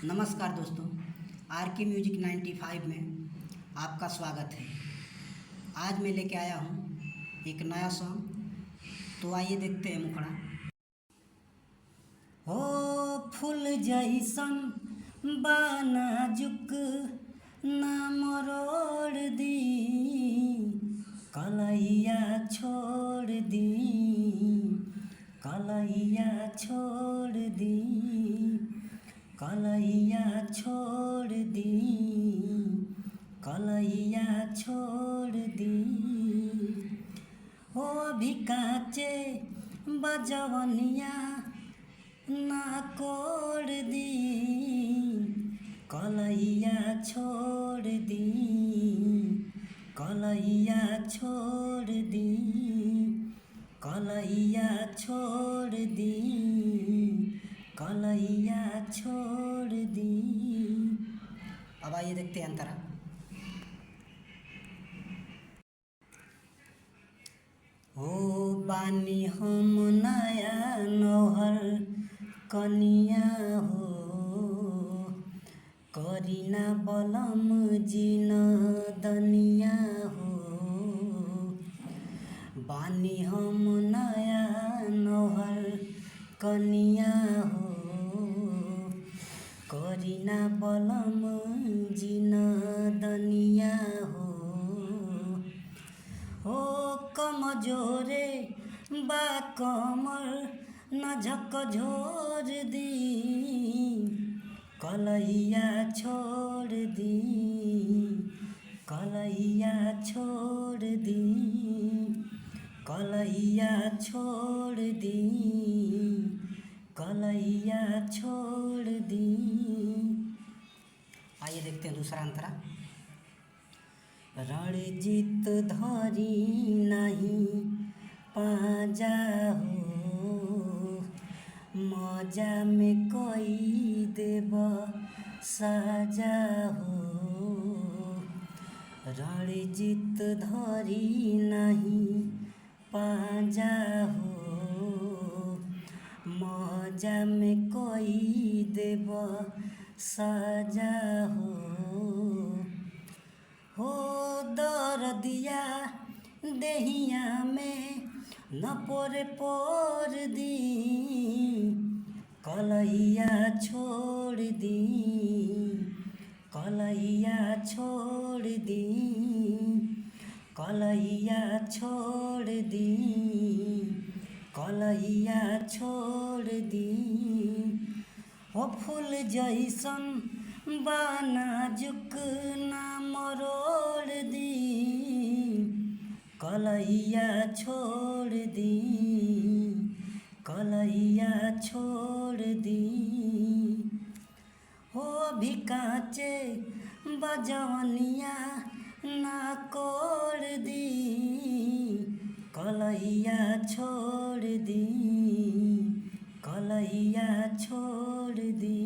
नमस्कार दोस्तों, आर के म्यूजिक 95 में आपका स्वागत है। आज मैं लेके आया हूँ एक नया सॉन्ग, तो आइए देखते हैं मुखड़ा। हो फूल जैसन बानाजुक ना मरोड़ दी, कलैया छोड़ दी, कलैया छोड़ दी, कलैया छोड़ दी, कलैया छोड़ दी। हो अभी काचे बजवनिया ना कोड़ दी, कलैया छोड़ दी, कलैया छोड़ दी, कलैया छोड़ दी, कलैया छोड़ दी। अब आइए देखते हैं अंतरा। हो बानी हम नया नौहर कनिया हो, करीना बलम जिन दनिया हो। बानी हम नया नौहर कनिया हो, करीना बलम जिन दनिया हो। हो कमजोरे बा कमर न झकझोर दी, कलैया छोड़ दी, कलैया छोड़ दी, कलैया छोड़ दी, कलैया छोड़ दी। आइए देखते हैं दूसरा अंतरा। रणजीत धरी नहीं पाजा हो, मजा में कोई देव साजा हो। रणजीत धरी नहीं पाजा हो, मजा में कोई देव साजा हो। हो दर्दिया देहिया में न पोर पोर दी, कलैया छोड़ दी, कलैया छोड़ दी, कलैया छोड़ दी, कलैया छोड़ दी। हो फूल जैसन बानाजुक ना मरोड़ दी, कलैया छोड़ दी, कलैया छोड़ दी। हो अभी काचे बजवनिया ना कोड़ दी, कलैया छोड़ दी, कलैया छोड़ दी।